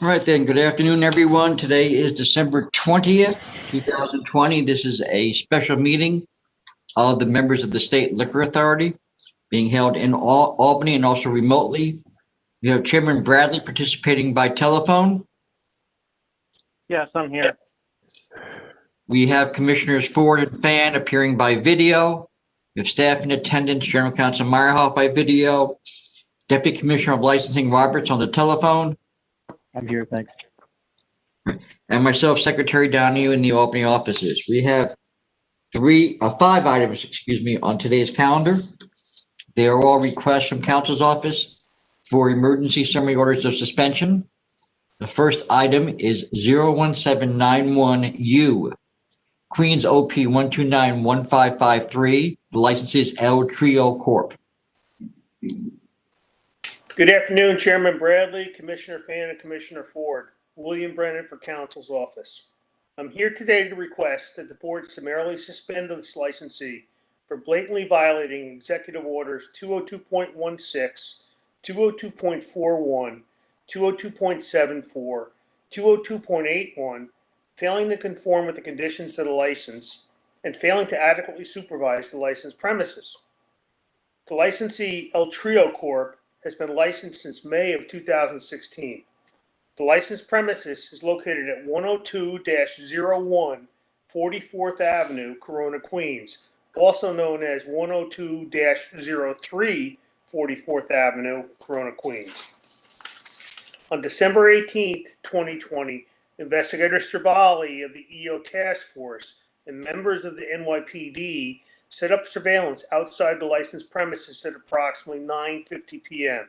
All right then, good afternoon, everyone. Today is December 20th, 2020. This is a special meeting of the members of the State Liquor Authority being held in Albany and also remotely. We have Chairman Bradley participating by telephone. Yes, I'm here. We have Commissioners Ford and Fan appearing by video. We have staff in attendance, General Counsel Meyerhoff by video, Deputy Commissioner of Licensing Roberts on the telephone, I'm here, thanks. and myself, Secretary Donahue, in the Albany offices. We have five items, on today's calendar. They are all requests from Council's office for emergency summary orders of suspension. The first item is 01791U, Queens OP 1291553. The license is El Trio Corp. Good afternoon, Chairman Bradley, Commissioner Fan, and Commissioner Ford. William Brennan for Council's office. I'm here today to request that the board summarily suspend this licensee for blatantly violating Executive Orders 202.16, 202.41, 202.74, 202.81, failing to conform with the conditions of the license, and failing to adequately supervise the licensed premises. The licensee El Trio Corp. Has been licensed since May of 2016. The licensed premises is located at 102-01 44th Avenue, Corona, Queens, also known as 102-03 44th Avenue, Corona, Queens. On December 18, 2020, Investigator Stravali of the EO Task Force and members of the NYPD set up surveillance outside the licensed premises at approximately 9:50 p.m.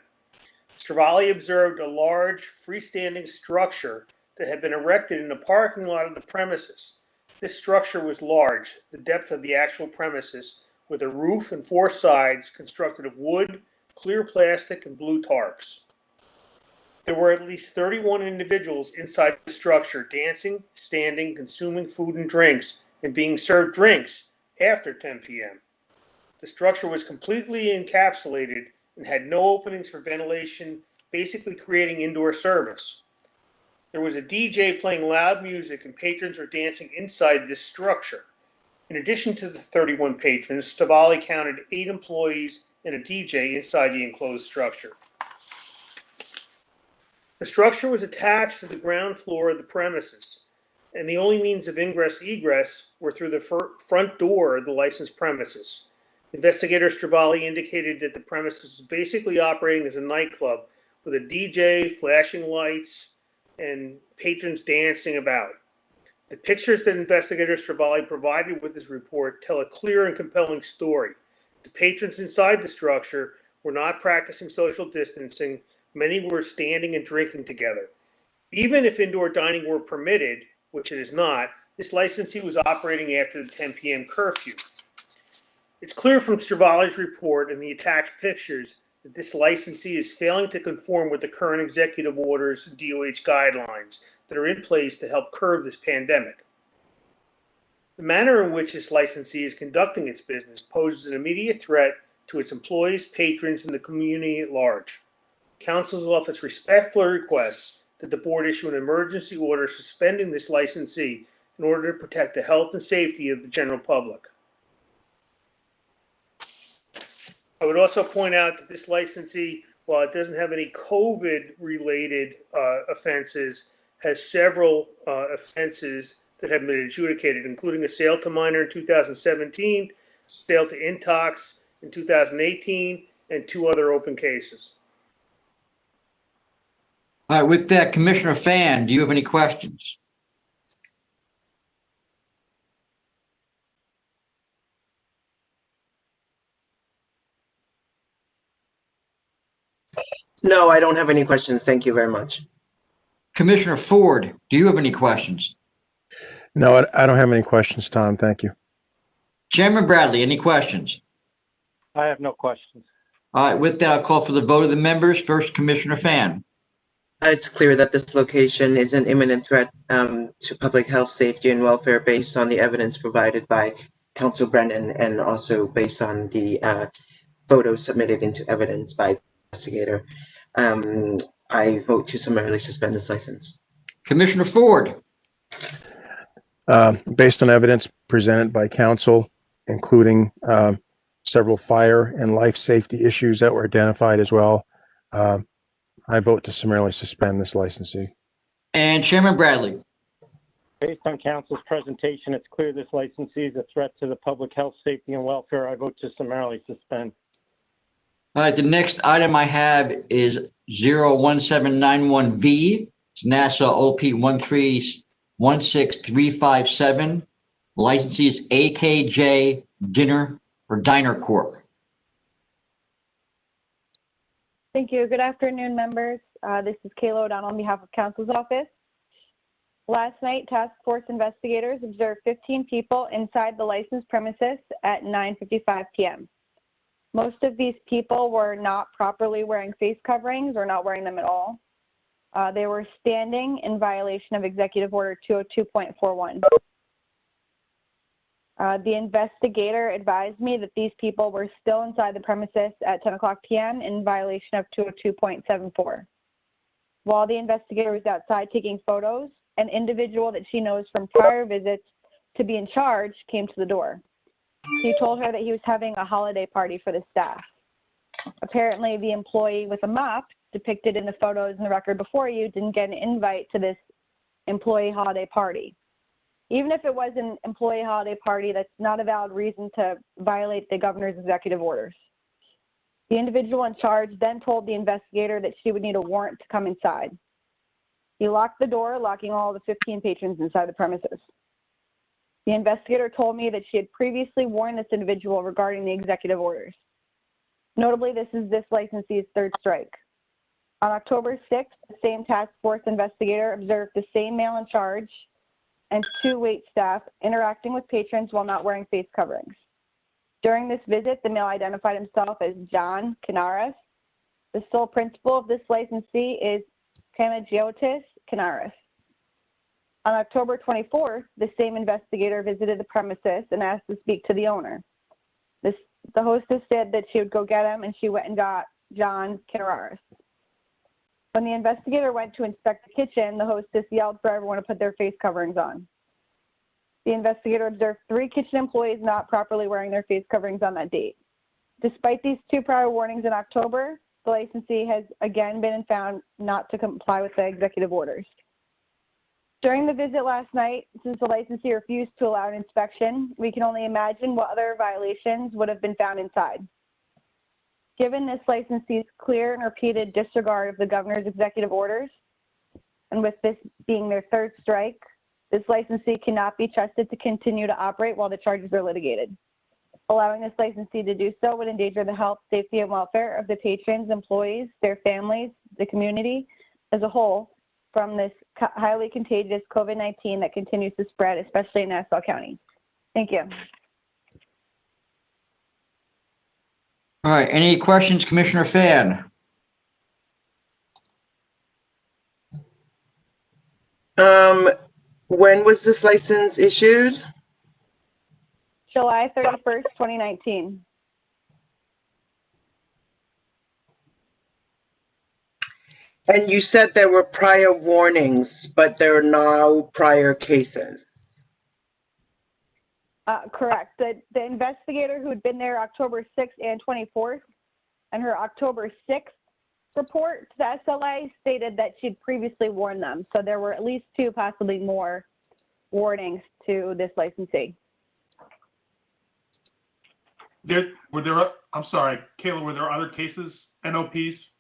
Stravali observed a large freestanding structure that had been erected in the parking lot of the premises. This structure was large, the depth of the actual premises, with a roof and four sides constructed of wood, clear plastic, and blue tarps. There were at least 31 individuals inside the structure, dancing, standing, consuming food and drinks, and being served drinks after 10 p.m. The structure was completely encapsulated and had no openings for ventilation, basically creating indoor service. There was a DJ playing loud music and patrons were dancing inside this structure. In addition to the 31 patrons, Stravali counted 8 employees and a DJ inside the enclosed structure. The structure was attached to the ground floor of the premises, and the only means of ingress-egress were through the front door of the licensed premises. Investigator Stravali indicated that the premises was basically operating as a nightclub with a DJ, flashing lights, and patrons dancing about. The pictures that Investigator Stravali provided with his report tell a clear and compelling story. The patrons inside the structure were not practicing social distancing. Many were standing and drinking together. Even if indoor dining were permitted, which it is not, this licensee was operating after the 10 p.m. curfew. It's clear from Stravali's report and the attached pictures that this licensee is failing to conform with the current executive orders and DOH guidelines that are in place to help curb this pandemic. The manner in which this licensee is conducting its business poses an immediate threat to its employees, patrons, and the community at large. Council's office respectfully requests that the board issue an emergency order suspending this licensee in order to protect the health and safety of the general public. I would also point out that this licensee, while it doesn't have any COVID-related offenses, has several offenses that have been adjudicated, including a sale to minor in 2017, sale to Intox in 2018, and 2 other open cases. All right, with that, Commissioner Fan, do you have any questions? No, I don't have any questions. Thank you very much. Commissioner Ford, do you have any questions? No, I don't have any questions, Tom. Thank you. Chairman Bradley, any questions? I have no questions. All right, with that, I'll call for the vote of the members. First, Commissioner Fan. It's clear that this location is an imminent threat to public health, safety, and welfare based on the evidence provided by Council Brennan and also based on the photos submitted into evidence by the investigator. I vote to summarily suspend this license. Commissioner Ford, Based on evidence presented by council, including several fire and life safety issues that were identified as well, I vote to summarily suspend this licensee. and Chairman Bradley. Based on council's presentation, it's clear this licensee is a threat to the public health, safety, and welfare. I vote to summarily suspend. All right, the next item I have is 01791V. It's NASA OP 1316357. Licensee is AKJ Diner Corp. Thank you. Good afternoon, members. This is Kayla O'Donnell on behalf of council's office. Last night, task force investigators observed 15 people inside the licensed premises at 9:55 p.m. Most of these people were not properly wearing face coverings or not wearing them at all. They were standing in violation of Executive Order 202.41. The investigator advised me that these people were still inside the premises at 10 o'clock p.m. in violation of 202.74. While the investigator was outside taking photos, an individual that she knows from prior visits to be in charge came to the door. He told her that he was having a holiday party for the staff. Apparently, the employee with a mop depicted in the photos in the record before you didn't get an invite to this employee holiday party. Even if it was an employee holiday party, that's not a valid reason to violate the governor's executive orders. The individual in charge then told the investigator that she would need a warrant to come inside. He locked the door, locking all the 15 patrons inside the premises. The investigator told me that she had previously warned this individual regarding the executive orders. Notably, this is this licensee's third strike. On October 6th, the same task force investigator observed the same male in charge and 2 wait staff interacting with patrons while not wearing face coverings. During this visit, the male identified himself as John Canaris. The sole principal of this licensee is Panagiotis Canaris. On October 24th, the same investigator visited the premises and asked to speak to the owner. The hostess said that she would go get him, and she went and got John Canaris. When the investigator went to inspect the kitchen, the hostess yelled for everyone to put their face coverings on. The investigator observed 3 kitchen employees not properly wearing their face coverings on that date. Despite these 2 prior warnings in October, the licensee has again been found not to comply with the executive orders. During the visit last night, since the licensee refused to allow an inspection, we can only imagine what other violations would have been found inside. Given this licensee's clear and repeated disregard of the governor's executive orders, and with this being their third strike, this licensee cannot be trusted to continue to operate while the charges are litigated. Allowing this licensee to do so would endanger the health, safety, and welfare of the patrons, employees, their families, the community as a whole from this highly contagious COVID-19 that continues to spread, especially in Nassau County. Thank you. All right, any questions, Commissioner Fan? When was this license issued? July 31st, 2019. And you said there were prior warnings, but there are no prior cases. Correct. The investigator who had been there October 6th and 24th, and her October 6th report to the SLA stated that she'd previously warned them. So there were at least 2, possibly more, warnings to this licensee. I'm sorry, Kayla, were there other cases, NOPs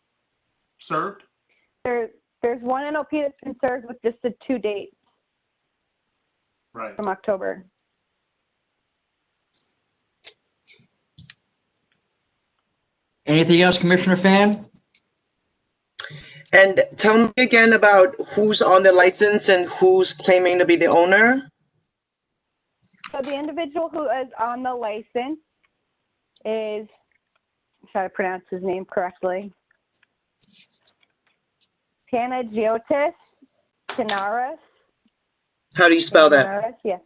served? There's one NOP that's been served with just the 2 dates Right. from October. Anything else, Commissioner Fan? And tell me again about who's on the license and who's claiming to be the owner. So the individual who is on the license is, try to pronounce his name correctly, Panagiotis Canaris. How do you spell that? Canaris, yes.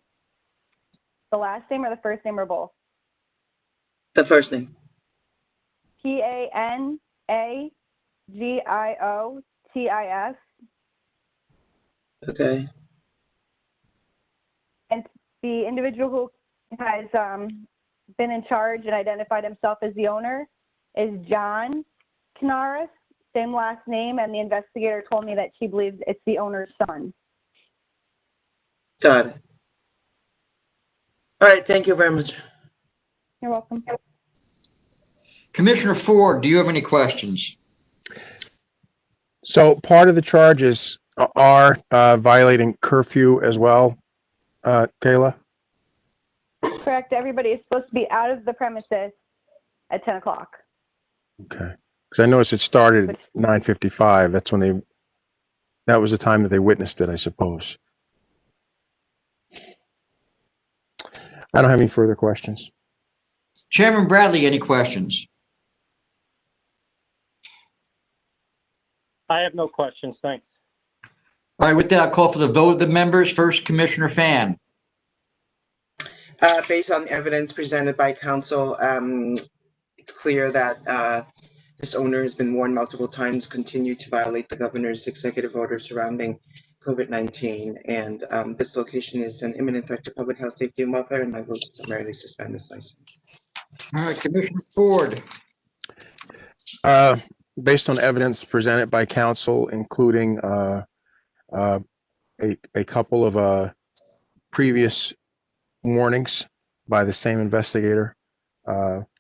The last name or the first name or both? The first name. Panagiotis LTIS. Okay. And the individual who has been in charge and identified himself as the owner is John Canaris, same last name, and the investigator told me that she believes it's the owner's son. Got it. All right, thank you very much. You're welcome. Commissioner Ford, do you have any questions? So part of the charges are violating curfew as well, Kayla? Correct. Everybody is supposed to be out of the premises at 10 o'clock. Okay. Because I noticed it started at 9:55. That's when that was the time that they witnessed it, I suppose. I don't have any further questions. Chairman Bradley, any questions? I have no questions, thanks. All right, with that, I'll call for the vote of the members. First, Commissioner Fan. Based on evidence presented by counsel, it's clear that this owner has been warned multiple times, continue to violate the governor's executive order surrounding COVID-19, and this location is an imminent threat to public health, safety, and welfare, and I will summarily suspend this license. All right, Commissioner Ford. Based on evidence presented by counsel, including a couple of previous warnings by the same investigator,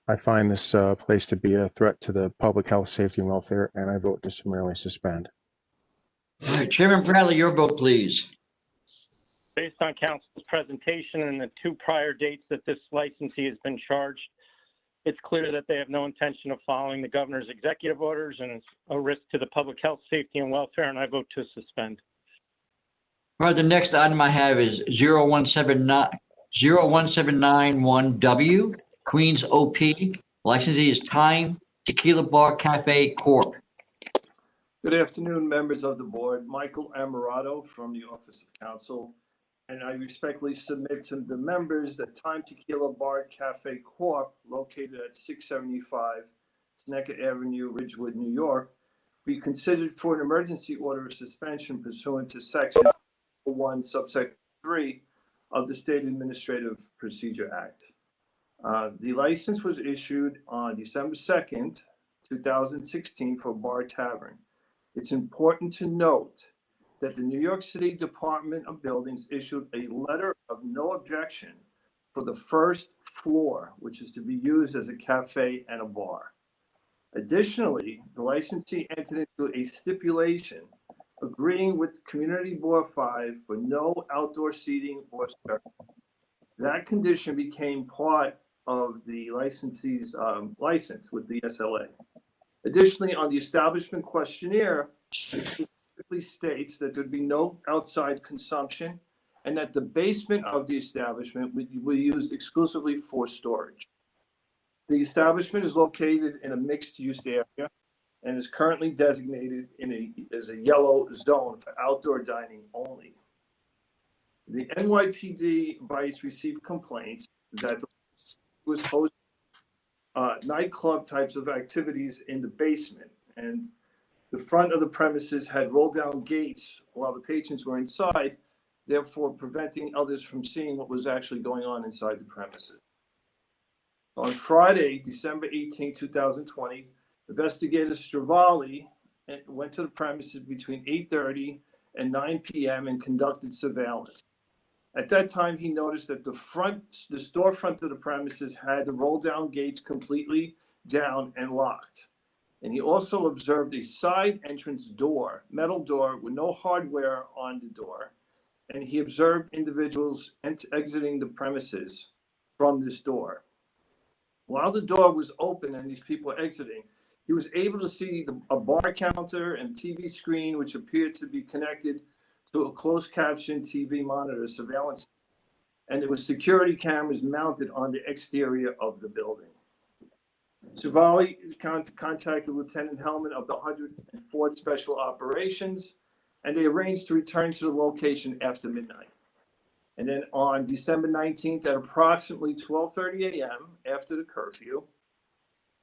I find this place to be a threat to the public health, safety, and welfare, and I vote to summarily suspend. All right, Chairman Bradley, your vote, please. Based on counsel's presentation and the 2 prior dates that this licensee has been charged, it's clear that they have no intention of following the governor's executive orders and it's a risk to the public health, safety, and welfare, and I vote to suspend. All right, the next item I have is 01791W, Queens OP. Licensee is Time Tequila Bar Cafe Corp. Good afternoon, members of the board. Michael Amarato from the Office of Counsel, and I respectfully submit to the members that Time Tequila Bar Cafe Corp., located at 675 Seneca Avenue, Ridgewood, New York, be considered for an emergency order of suspension pursuant to Section 1, subsection 3 of the State Administrative Procedure Act. The license was issued on December 2nd, 2016 for Bar Tavern. It's important to note that the New York City Department of Buildings issued a letter of no objection for the first floor, which is to be used as a cafe and a bar. Additionally, the licensee entered into a stipulation agreeing with Community Board 5 for no outdoor seating or service. That condition became part of the licensee's license with the SLA. Additionally, on the establishment questionnaire, it specifically states that there'd be no outside consumption and that the basement of the establishment would be used exclusively for storage. The establishment is located in a mixed-use area and is currently designated as a yellow zone for outdoor dining only. The NYPD Vice received complaints that was hosting nightclub types of activities in the basement, and the front of the premises had rolled down gates while the patrons were inside, therefore preventing others from seeing what was actually going on inside the premises. On Friday, December 18, 2020, investigator Stravali went to the premises between 8:30 and 9 p.m. and conducted surveillance. At that time, he noticed that the storefront of the premises had the roll-down gates completely down and locked. And he also observed a side entrance door, metal door with no hardware on the door. And he observed individuals exiting the premises from this door. While the door was open and these people were exiting, he was able to see a bar counter and TV screen, which appeared to be connected to a closed caption TV monitor surveillance, and there was security cameras mounted on the exterior of the building. Stravali contacted Lieutenant Hellman of the 104th Special Operations, and they arranged to return to the location after midnight. And then on December 19th at approximately 12:30 a.m. after the curfew,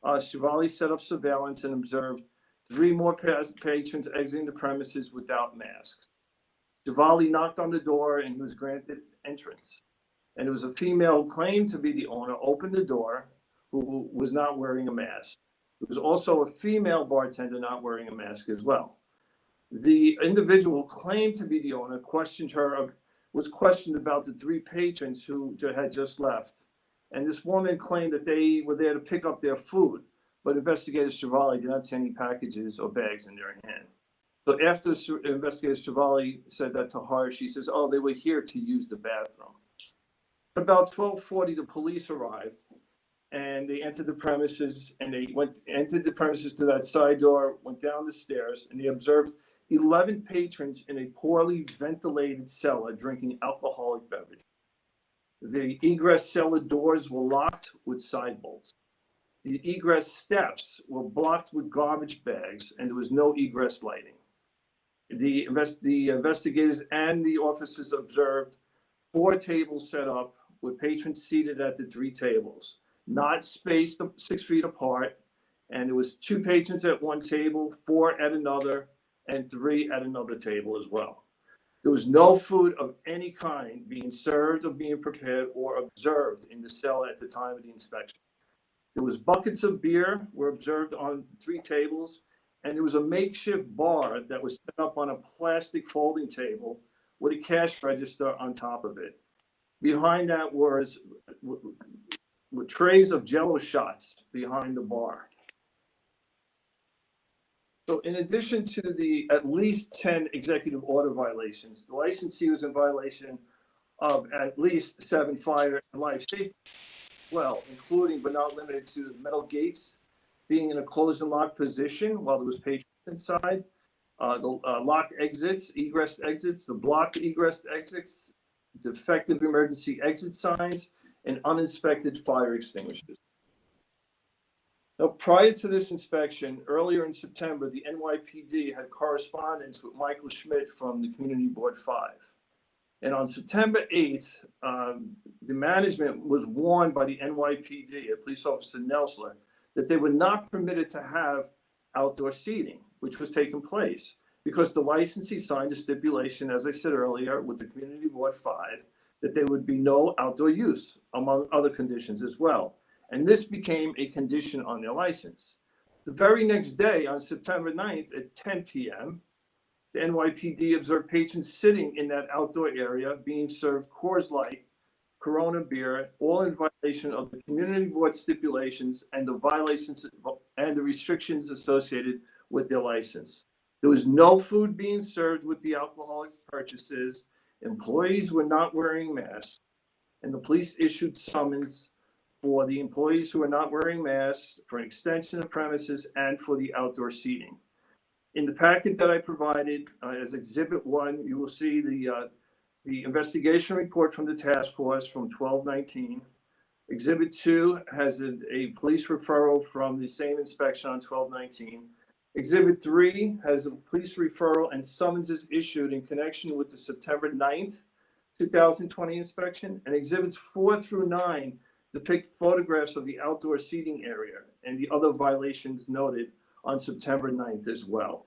Stravali set up surveillance and observed 3 more patrons exiting the premises without masks. Javali knocked on the door and he was granted entrance. And it was a female who claimed to be the owner, opened the door, who was not wearing a mask. There was also a female bartender not wearing a mask as well. The individual who claimed to be the owner was questioned about the 3 patrons who had just left. And this woman claimed that they were there to pick up their food, but investigator Javali did not see any packages or bags in their hand. So after investigator Javali said that to her, she says, oh, they were here to use the bathroom. About 12:40, the police arrived and they entered the premises and they entered the premises to that side door, went down the stairs, and they observed 11 patrons in a poorly ventilated cellar drinking alcoholic beverage. The egress cellar doors were locked with side bolts. The egress steps were blocked with garbage bags, and there was no egress lighting. The investigators and the officers observed 4 tables set up with patrons seated at the 3 tables, not spaced 6 feet apart, and there was 2 patrons at one table, 4 at another, and 3 at another table as well. There was no food of any kind being served or being prepared or observed in the cell at the time of the inspection. There was buckets of beer were observed on 3 tables, and there was a makeshift bar that was set up on a plastic folding table with a cash register on top of it. Behind that were trays of Jell-O shots behind the bar. So in addition to the at least 10 executive order violations, the licensee was in violation of at least 7 fire and life safety, well, including but not limited to metal gates being in a closed and locked position while there was patrons inside, the locked exits, egress exits, the blocked egress exits, defective emergency exit signs, and uninspected fire extinguishers. Now, prior to this inspection, earlier in September, the NYPD had correspondence with Michael Schmidt from the Community Board 5. And on September 8th, the management was warned by the NYPD, Police Officer Nelsler, that they were not permitted to have outdoor seating, which was taking place because the licensee signed a stipulation, as I said earlier, with the Community Board 5, that there would be no outdoor use, among other conditions as well. And this became a condition on their license. The very next day, on September 9th at 10 p.m., the NYPD observed patrons sitting in that outdoor area being served Coors Light, Corona beer, all in violation of the Community Board stipulations and the violations and the restrictions associated with their license. There was no food being served with the alcoholic purchases. Employees were not wearing masks, and the police issued summons for the employees who are not wearing masks, for an extension of premises, and for the outdoor seating. In the packet that I provided as Exhibit 1, you will see the investigation report from the task force from 12/19. Exhibit 2 has a police referral from the same inspection on 12/19. Exhibit 3 has a police referral and summonses issued in connection with the September 9th, 2020 inspection. And exhibits 4 through 9 depict photographs of the outdoor seating area and the other violations noted on September 9th as well.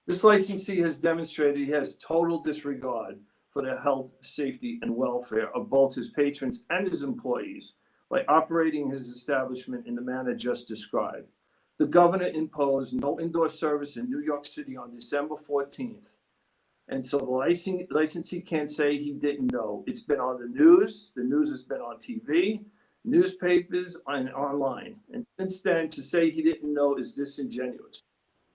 This licensee has demonstrated he has total disregard for the health, safety, and welfare of both his patrons and his employees by operating his establishment in the manner just described. The governor imposed no indoor service in New York City on December 14th. And so the licensee can't say he didn't know. It's been on the news has been on TV, newspapers, and online. And since then, to say he didn't know is disingenuous.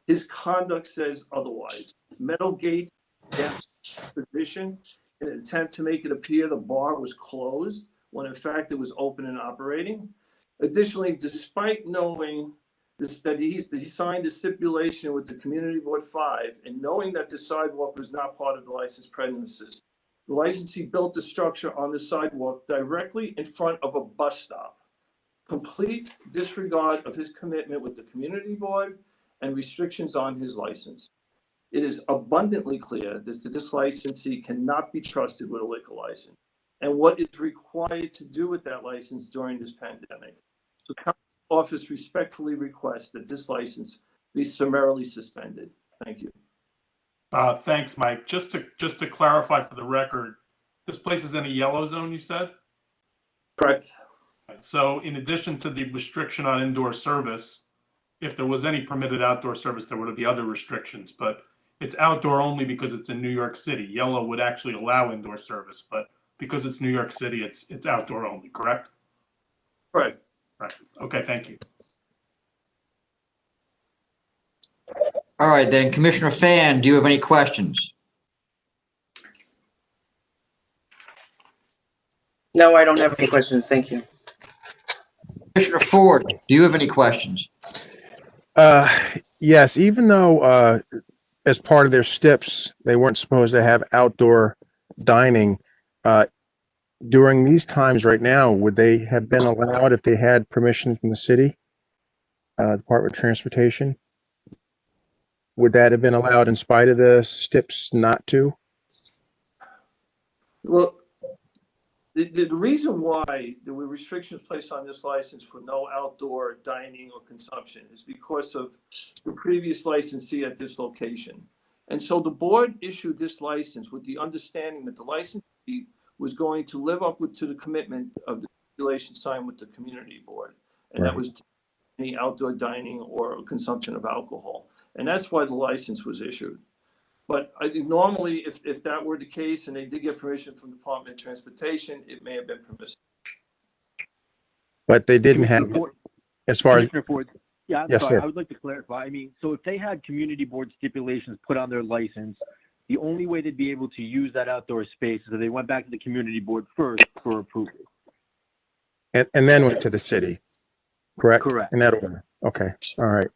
His conduct says otherwise. Metal gates down position in an attempt to make it appear the bar was closed when in fact it was open and operating. Additionally, despite knowing that he signed a stipulation with the Community Board 5 and knowing that the sidewalk was not part of the licensed premises, the licensee built the structure on the sidewalk directly in front of a bus stop. Complete disregard of his commitment with the Community Board and restrictions on his license. It is abundantly clear that this licensee cannot be trusted with a liquor license and what is required to do with that license during this pandemic. So office respectfully requests that this license be summarily suspended. Thank you. Thanks, Mike. Just to clarify for the record, this place is in a yellow zone, you said? Correct. So in addition to the restriction on indoor service, if there was any permitted outdoor service, there would be other restrictions, but it's outdoor only because it's in New York City. Yellow would actually allow indoor service, but because it's New York City, it's outdoor only, correct? Correct. Right. Okay, thank you. All right, then, Commissioner Fan, do you have any questions? No, I don't have any questions. Thank you. Commissioner Ford, do you have any questions? Yes, even though as part of their STIPs, they weren't supposed to have outdoor dining, during these times right now, would they have been allowed if they had permission from the city, Department of Transportation? Would that have been allowed in spite of the STIPs not to? Well, the reason why there were restrictions placed on this license for no outdoor dining or consumption is because of the previous licensee at this location. And so the board issued this license with the understanding that the licensee was going to live up to the commitment of the regulation signed with the community board. And that was any outdoor dining or consumption of alcohol. And that's why the license was issued. But I think normally, if that were the case and they did get permission from the Department of Transportation, it may have been permissible. But they didn't have, as far as, Commissioner Ford, yeah, I'm Yes, sorry. sir. I would like to clarify. I mean, so if they had community board stipulations put on their license, the only way they'd be able to use that outdoor space is if they went back to the community board first for approval. and then went to the city, correct? Correct. In that order. Okay, all right.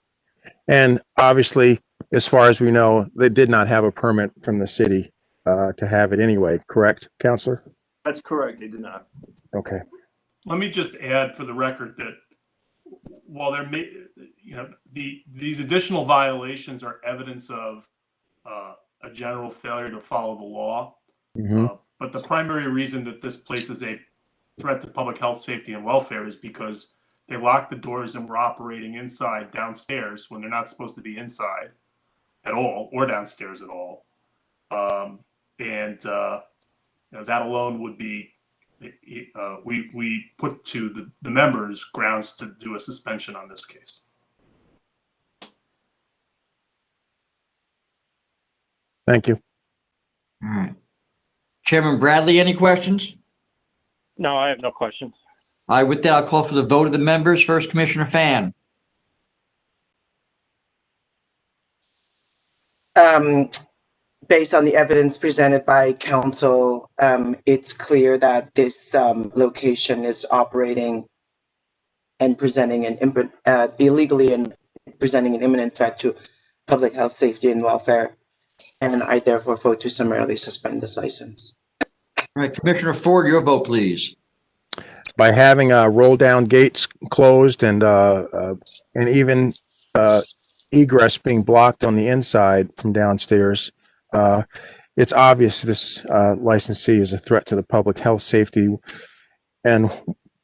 And obviously, as far as we know, they did not have a permit from the city to have it anyway, correct, Counselor? That's correct. They did not. Okay. Let me just add for the record that while there may, these additional violations are evidence of a general failure to follow the law, but the primary reason that this place is a threat to public health, safety, and welfare is because they locked the doors and were operating inside downstairs when they're not supposed to be inside at all or downstairs at all. That alone would be, we put to the members grounds to do a suspension on this case. Thank you. All right. Chairman Bradley, any questions? No, I have no questions. All right, with that, I'll call for the vote of the members. First, Commissioner Fan. Based on the evidence presented by council, it's clear that this location is operating and presenting illegally and presenting an imminent threat to public health, safety, and welfare. And I therefore vote to summarily suspend this license. All right, Commissioner Ford, your vote, please. By having roll down gates closed and even egress being blocked on the inside from downstairs, it's obvious this licensee is a threat to the public health, safety, and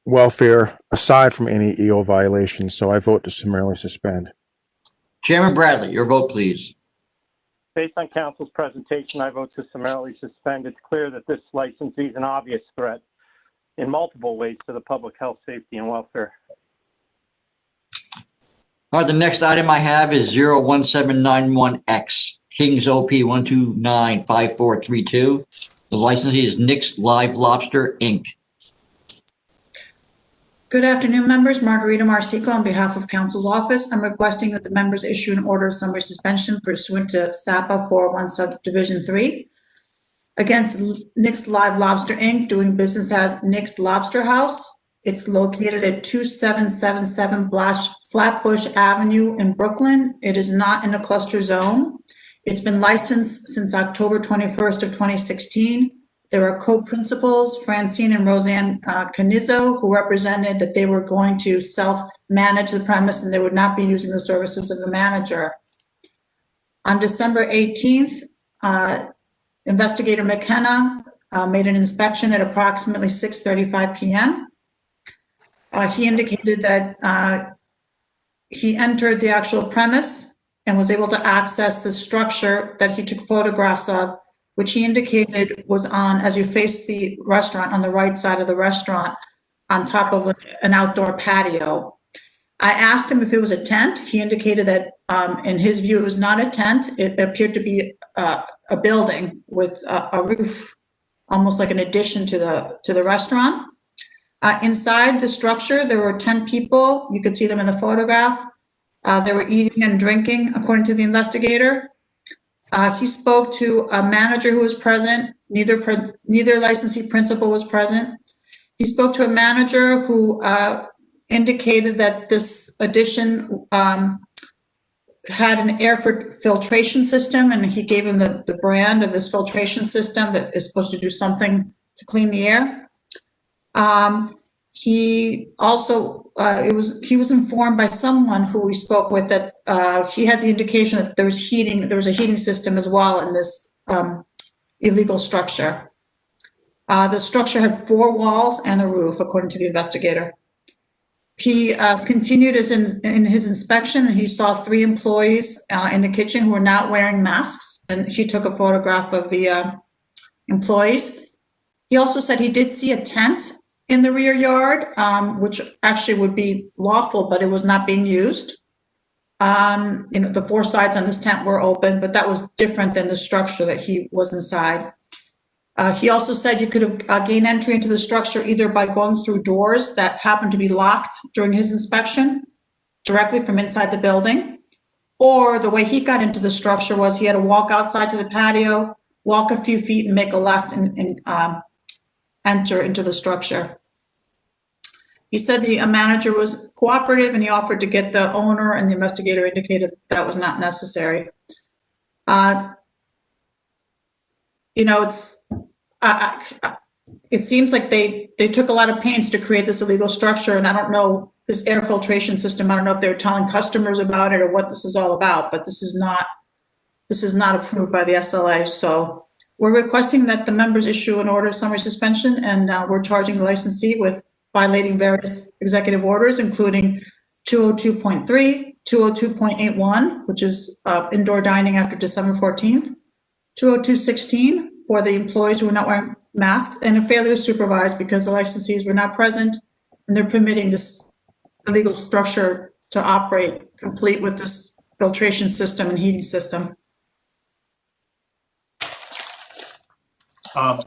welfare aside from any EO violations. So I vote to summarily suspend. Chairman Bradley, your vote, please. Based on council's presentation, I vote to summarily suspend. It's clear that this licensee is an obvious threat in multiple ways to the public health, safety, and welfare. All right, the next item I have is 01791X, Kings OP 1295432. The licensee is Nick's Live Lobster, Inc. Good afternoon, members. Margarita Marsico on behalf of Council's Office. I'm requesting that the members issue an order of summary suspension pursuant to SAPA 401 Subdivision 3 against Nick's Live Lobster, Inc., doing business as Nick's Lobster House. It's located at 2777 Flatbush Avenue in Brooklyn. It is not in a cluster zone. It's been licensed since October 21st of 2016. There are co-principals, Francine and Roseanne Canizzo, who represented that they were going to self-manage the premise and they would not be using the services of the manager. On December 18th, Investigator McKenna made an inspection at approximately 6:35 p.m. He indicated that he entered the actual premise and was able to access the structure that he took photographs of, which he indicated was on, as you face the restaurant, on the right side of the restaurant, on top of an outdoor patio. I asked him if it was a tent. He indicated that, in his view, it was not a tent. It appeared to be a building with a roof, almost like an addition to the restaurant. Inside the structure, there were 10 people. You could see them in the photograph. They were eating and drinking, according to the investigator. He spoke to a manager who was present. Neither licensee principal was present. He spoke to a manager who indicated that this addition had an air filtration system, and he gave him the brand of this filtration system that is supposed to do something to clean the air. He also, he was informed by someone who we spoke with that he had the indication that there was a heating system as well in this illegal structure. The structure had 4 walls and a roof, according to the investigator. He continued in his inspection, and he saw 3 employees in the kitchen who were not wearing masks, and he took a photograph of the employees. He also said he did see a tent in the rear yard, which actually would be lawful, but it was not being used. The 4 sides on this tent were open, but that was different than the structure that he was inside. He also said you could have gained entry into the structure either by going through doors that happened to be locked during his inspection, directly from inside the building, or the way he got into the structure was he had to walk outside to the patio, walk a few feet and make a left and enter into the structure. He said the manager was cooperative and he offered to get the owner, and the investigator indicated that was not necessary. It seems like they took a lot of pains to create this illegal structure, and I don't know, this air filtration system, I don't know if they were telling customers about it or what this is all about, but this is not approved by the SLA. So we're requesting that the members issue an order of summary suspension, and we're charging the licensee with violating various executive orders, including 202.3, 202.81, which is indoor dining after December 14th, 202.16 for the employees who are not wearing masks, and a failure to supervise because the licensees were not present, and they're permitting this illegal structure to operate complete with this filtration system and heating system.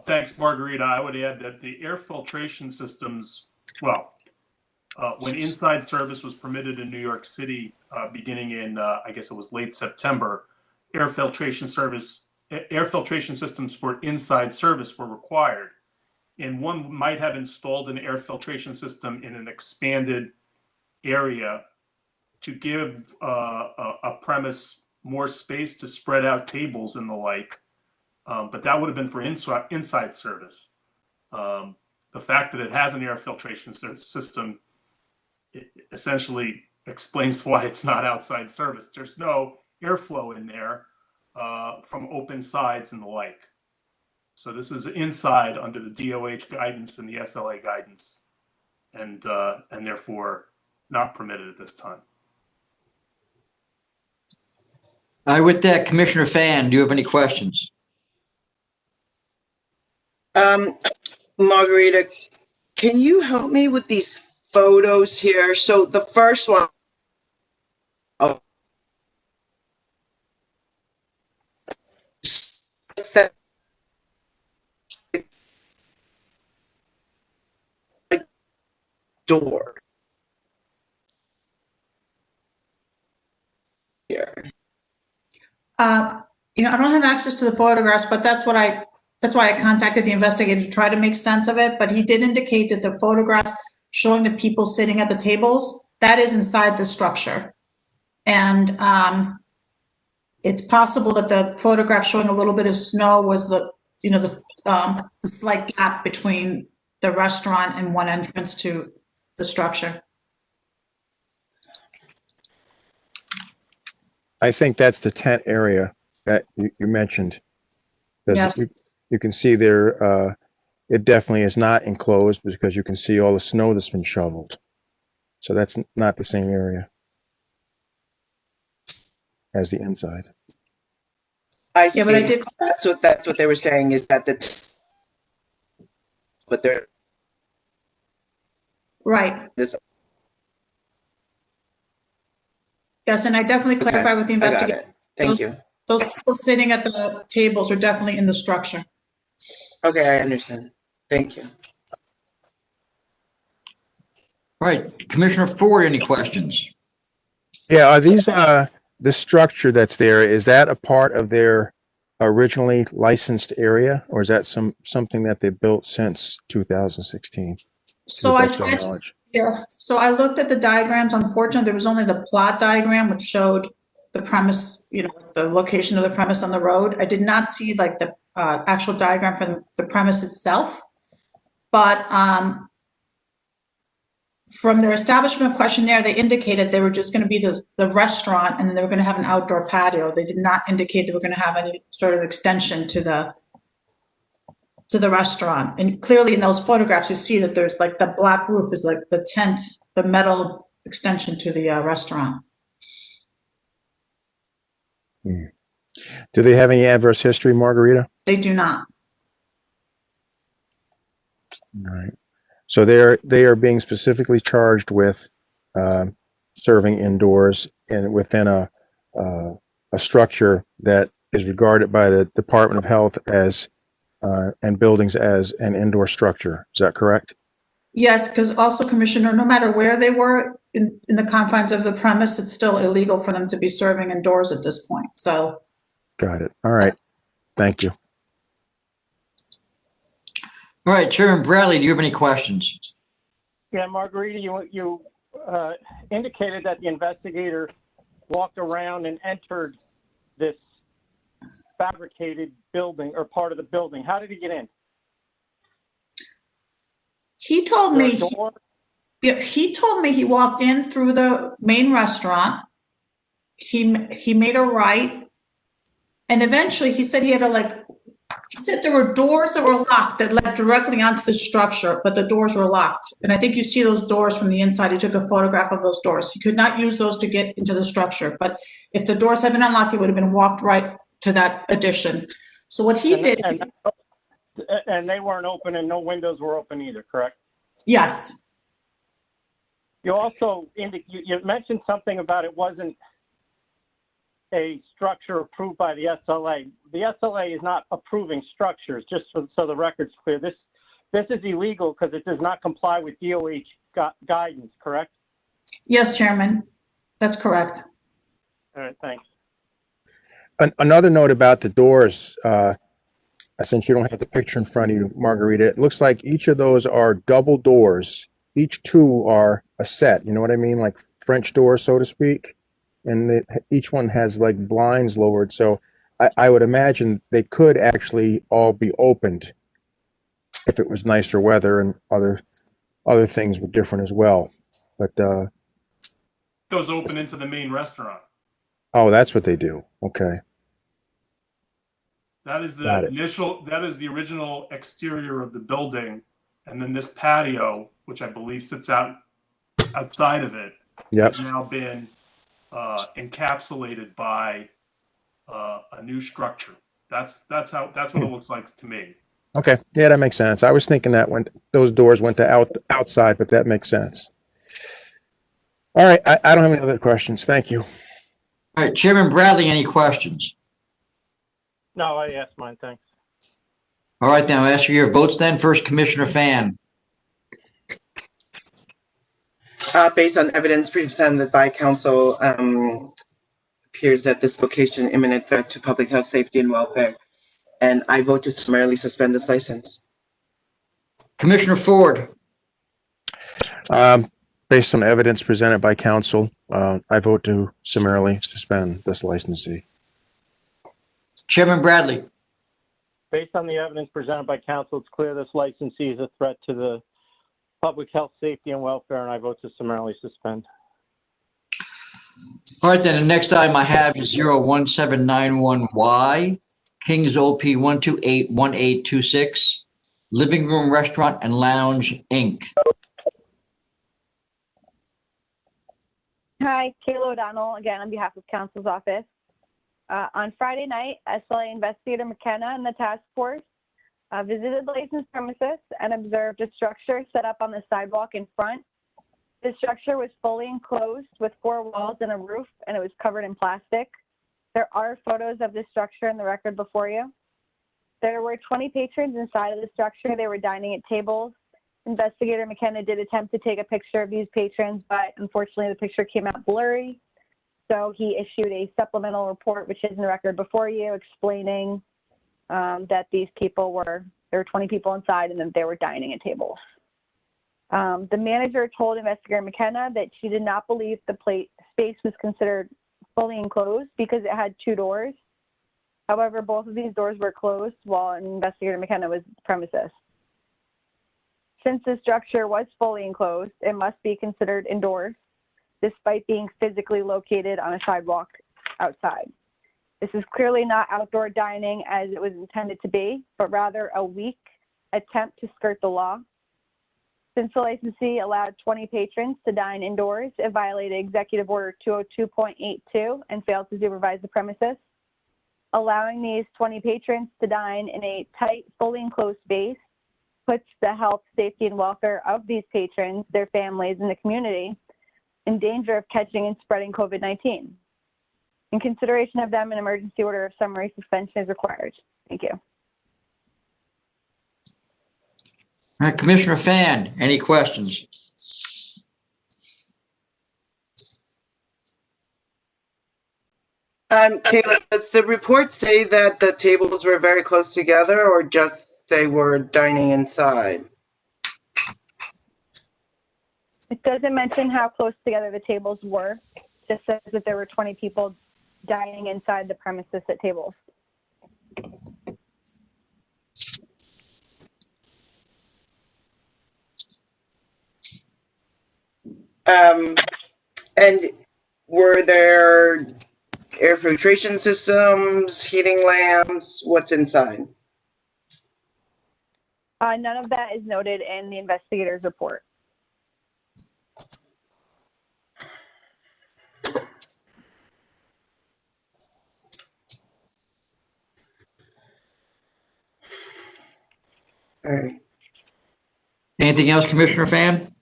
Thanks, Margarita. I would add that the air filtration systems, when inside service was permitted in New York City, beginning in, I guess it was late September, air filtration systems for inside service were required. And one might have installed an air filtration system in an expanded area to give a premise more space to spread out tables and the like. But that would have been for inside service. The fact that it has an air filtration system essentially explains why it's not outside service. There's no airflow in there from open sides and the like. So this is inside under the DOH guidance and the SLA guidance, and therefore not permitted at this time. With that, Commissioner Fan, do you have any questions? Margarita, can you help me with these photos here? So the first one, door here. I don't have access to the photographs, but that's why I contacted the investigator to try to make sense of it. But he did indicate that the photographs showing the people sitting at the tables, that is inside the structure. And it's possible that the photograph showing a little bit of snow was the slight gap between the restaurant and one entrance to the structure. I think that's the tent area that you mentioned. Yes. You can see there, it definitely is not enclosed because you can see all the snow that's been shoveled. So that's not the same area. as the inside. I Yeah, but I see. did, That's what they were saying is that but they're right. this. Yes, and I definitely Okay, clarified with the I got investigator. it. Thank you. Those people sitting at the tables are definitely in the structure. Okay, I understand. Thank you. All right, Commissioner Ford, any questions? Yeah, are these, the structure that's there, is that a part of their originally licensed area? Or is that something that they built since 2016? To So the I best of your tried to, knowledge? yeah, so I looked at the diagrams. Unfortunately, there was only the plot diagram, which showed the premise, you know, the location of the premise on the road. I did not see like the actual diagram for the premise itself. But from their establishment questionnaire, they indicated they were just going to be the restaurant and they were going to have an outdoor patio. They did not indicate they were going to have any sort of extension to the restaurant. And clearly in those photographs, you see that there's like the black roof is like the tent, the metal extension to the restaurant. Do they have any adverse history, Margarita? They do not. All right. So they are being specifically charged with serving indoors and within a structure that is regarded by the Department of Health as and buildings as an indoor structure. Is that correct? Yes, because also, Commissioner, no matter where they were in the confines of the premise, it's still illegal for them to be serving indoors at this point. So, Got it. All right. Thank you. All right, Chairman Bradley, do you have any questions? Yeah, Margarita, you indicated that the investigator walked around and entered this fabricated building or part of the building. How did he get in? he told Through a me, door? he told me he walked in through the main restaurant. He made a right. And eventually he said he had to he said there were doors that were locked that led directly onto the structure, but the doors were locked. And I think you see those doors from the inside. He took a photograph of those doors. He could not use those to get into the structure, but if the doors had been unlocked, he would have been walked right to that addition. So what he did is, And they weren't open and no windows were open either, correct? yes, You also you mentioned something about it wasn't a structure approved by the SLA. The SLA is not approving structures, just so the record's clear. This is illegal because it does not comply with DOH guidance, correct? yes, Chairman, that's correct. All right, thanks. Another note about the doors, since you don't have the picture in front of you, Margarita, it looks like each of those are double doors. Each two are a set, you know what I mean? Like French doors, so to speak. And each one has like blinds lowered. So I would imagine they could actually all be opened if it was nicer weather and other things were different as well. But Goes open into the main restaurant. oh, that's what they do. Okay. That is Got the it. initial, that is the original exterior of the building. And then this patio, which I believe sits outside of it, Yep. has now been encapsulated by a new structure. That's what it looks like to me. Okay. Yeah, that makes sense. I was thinking that when those doors went to outside, but that makes sense. All right. I don't have any other questions. Thank you. All right, Chairman Bradley, any questions? No, I asked mine, thanks. All right, then I'll ask for your votes then. First, Commissioner Fan. Based on evidence presented by council, appears that this location imminent threat to public health, safety, and welfare. And I vote to summarily suspend this license. Commissioner Ford. Based on evidence presented by council, I vote to summarily suspend this licensee. Chairman Bradley. Based on the evidence presented by council, it's clear this licensee is a threat to the public health, safety, and welfare, and I vote to summarily suspend. All right, then the next item I have is 01791Y, Kings OP 1281826, Living Room Restaurant and Lounge, Inc. Hi, Kayla O'Donnell, again, on behalf of council's office. On Friday night, SLA investigator McKenna and the task force visited the licensed premises and observed a structure set up on the sidewalk in front. The structure was fully enclosed with 4 walls and a roof, and it was covered in plastic. There are photos of the structure in the record before you. There were 20 patrons inside of the structure. They were dining at tables. Investigator McKenna did attempt to take a picture of these patrons, but unfortunately the picture came out blurry. So he issued a supplemental report, which is in the record before you, explaining that there were 20 people inside and that they were dining at tables. The manager told investigator McKenna that she did not believe the space was considered fully enclosed because it had 2 doors. However, both of these doors were closed while investigator McKenna was at the premises. Since the structure was fully enclosed, it must be considered indoors, despite being physically located on a sidewalk outside. This is clearly not outdoor dining as it was intended to be, but rather a weak attempt to skirt the law. Since the licensee allowed 20 patrons to dine indoors, it violated Executive Order 202.82 and failed to supervise the premises. Allowing these 20 patrons to dine in a tight, fully enclosed space puts the health, safety, and welfare of these patrons, their families, and the community in danger of catching and spreading COVID-19. In consideration of them, an emergency order of summary suspension is required. Thank you. All right, Commissioner Fan, any questions? Kayla, does the report say that the tables were very close together or just they were dining inside? It doesn't mention how close together the tables were. It just says that there were 20 people dining inside the premises at tables. And were there air filtration systems, heating lamps? What's inside? None of that is noted in the investigator's report. All right. Anything else, Commissioner Fan?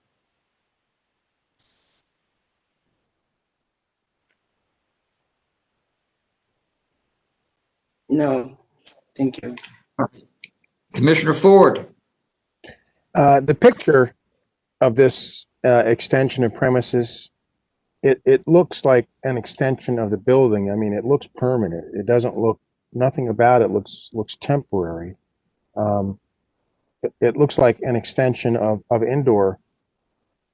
No, thank you. Commissioner Ford? The picture of this extension of premises, it looks like an extension of the building. I mean, it looks permanent. It doesn't look, nothing about it looks temporary. It looks like an extension of indoor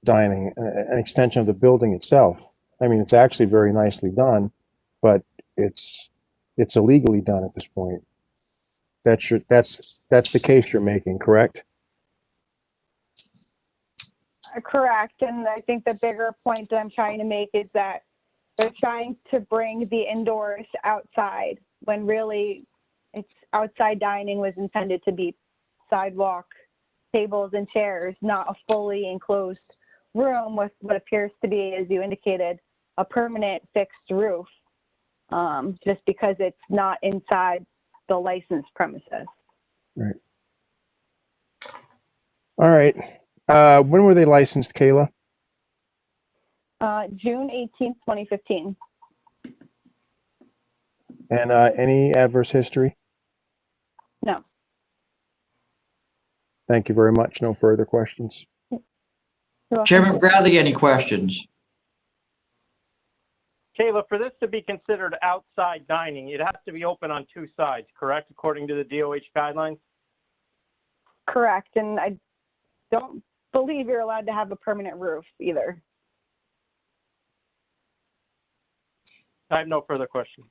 dining, an extension of the building itself. I mean, it's actually very nicely done, but it's illegally done at this point. That's the case you're making, correct? Correct. And I think the bigger point that I'm trying to make is that they're trying to bring the indoors outside when really it's outside dining was intended to be sidewalk, tables and chairs, not a fully enclosed room with what appears to be, as you indicated, a permanent fixed roof, just because it's not inside the licensed premises. Right. All right. When were they licensed, Kayla? June 18th, 2015. And any adverse history? No. Thank you very much. No further questions. Chairman Bradley, any questions? Kayla, for this to be considered outside dining, it has to be open on 2 sides, correct, according to the DOH guidelines? Correct. And I don't believe you're allowed to have a permanent roof either. I have no further questions.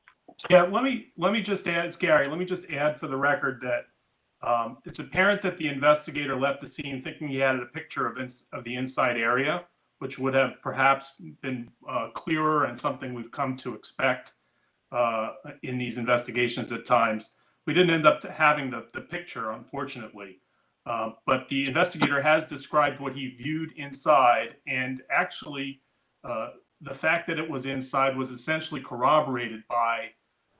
Yeah, let me just add, it's Gary, let me just add for the record that it's apparent that the investigator left the scene thinking he had a picture of the inside area, which would have perhaps been clearer and something we've come to expect in these investigations at times. We didn't end up having the picture, unfortunately, but the investigator has described what he viewed inside, and actually the fact that it was inside was essentially corroborated by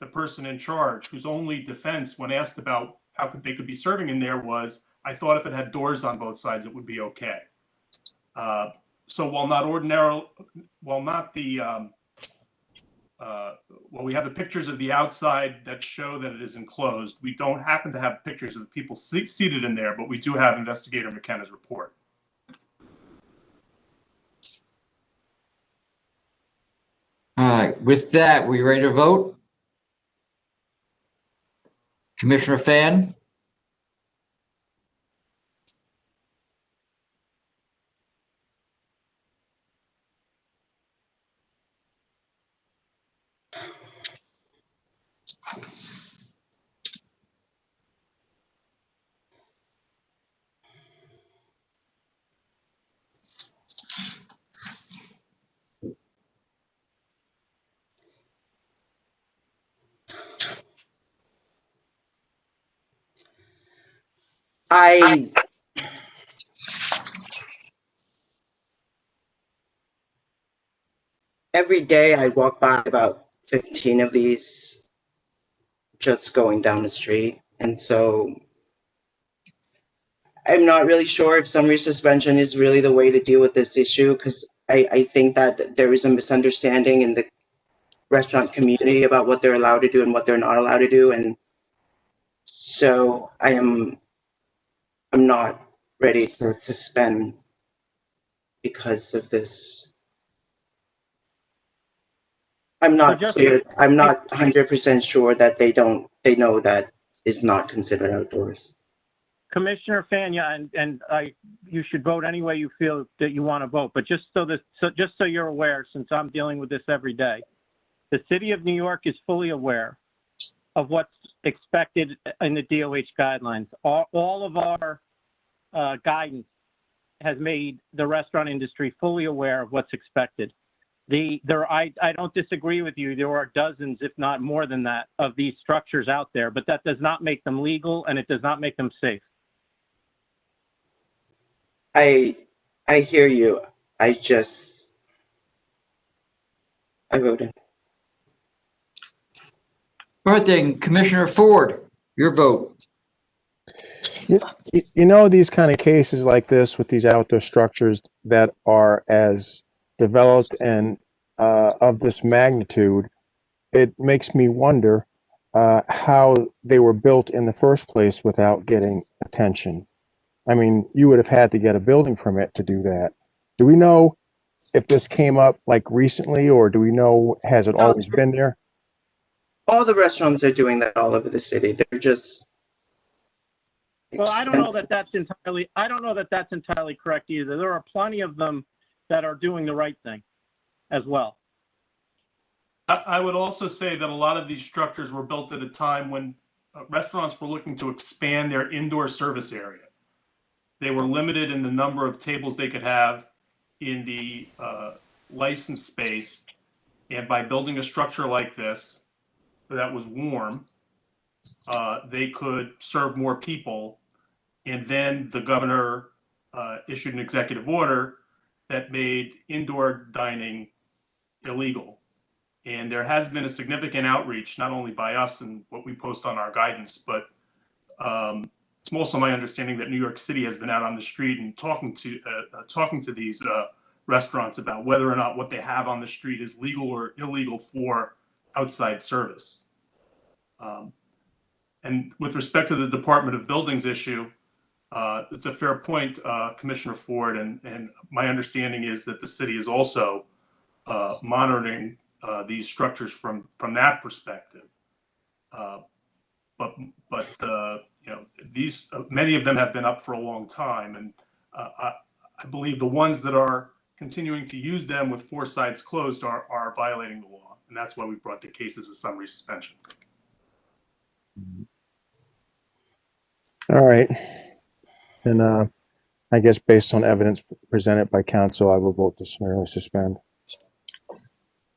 the person in charge, whose only defense when asked about how they could be serving in there was, I thought if it had doors on both sides, it would be okay. So while we have the pictures of the outside that show that it is enclosed, we don't happen to have pictures of the people seated in there, but we do have Investigator McKenna's report. All right, with that, we ready to vote? Commissioner Fan, Every day I walk by about 15 of these just going down the street. And so I'm not really sure if summary suspension is really the way to deal with this issue, because I think that there is a misunderstanding in the restaurant community about what they're allowed to do and what they're not allowed to do. And so I'm not ready to suspend because of this. I'm not clear. I'm not 100% sure that they know that is not considered outdoors. Commissioner Fania, and you should vote any way you feel that you want to vote. But just so you're aware, since I'm dealing with this every day, the city of New York is fully aware of what's expected in the DOH guidelines. All of our guidance has made the restaurant industry fully aware of what's expected. I don't disagree with you. There are dozens, if not more than that, of these structures out there, but that does not make them legal and it does not make them safe. I hear you. I voted. all right then, Commissioner Ford, your vote. You know, these kind of cases like this with these outdoor structures that are as developed and of this magnitude, it makes me wonder how they were built in the first place without getting attention. I mean, you would have had to get a building permit to do that. Do we know if this came up like recently, or do we know, has it always been there? All the restaurants are doing that all over the city. They're just. Well, I don't know that that's entirely correct either. There are plenty of them that are doing the right thing as well. I would also say that a lot of these structures were built at a time when restaurants were looking to expand their indoor service area. They were limited in the number of tables they could have in the licensed space. And by building a structure like this that was warm, they could serve more people. And then the governor issued an executive order that made indoor dining illegal. And there has been a significant outreach, not only by us and what we post on our guidance, but it's also my understanding that New York City has been out on the street and talking to these restaurants about whether or not what they have on the street is legal or illegal for outside service. And with respect to the Department of Buildings issue, it's a fair point, Commissioner Ford, and my understanding is that the city is also monitoring these structures from that perspective. But you know, these many of them have been up for a long time, and I believe the ones that are continuing to use them with 4 sides closed are violating the law, and that's why we brought the case as a summary suspension. All right. And I guess based on evidence presented by counsel, I will vote to summarily suspend. All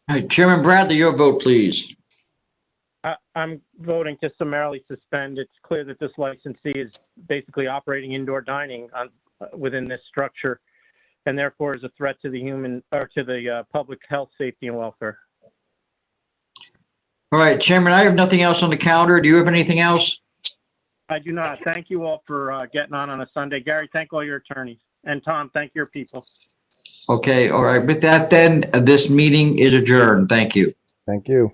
right, Chairman Bradley, your vote, please. I'm voting to summarily suspend. It's clear that this licensee is basically operating indoor dining within this structure, and therefore is a threat to the public health, safety, and welfare. All right, Chairman, I have nothing else on the calendar. Do you have anything else? I do not. Thank you all for getting on a Sunday. Gary, thank all your attorneys. And Tom, thank your people. Okay, all right. With that then, this meeting is adjourned. Thank you. Thank you.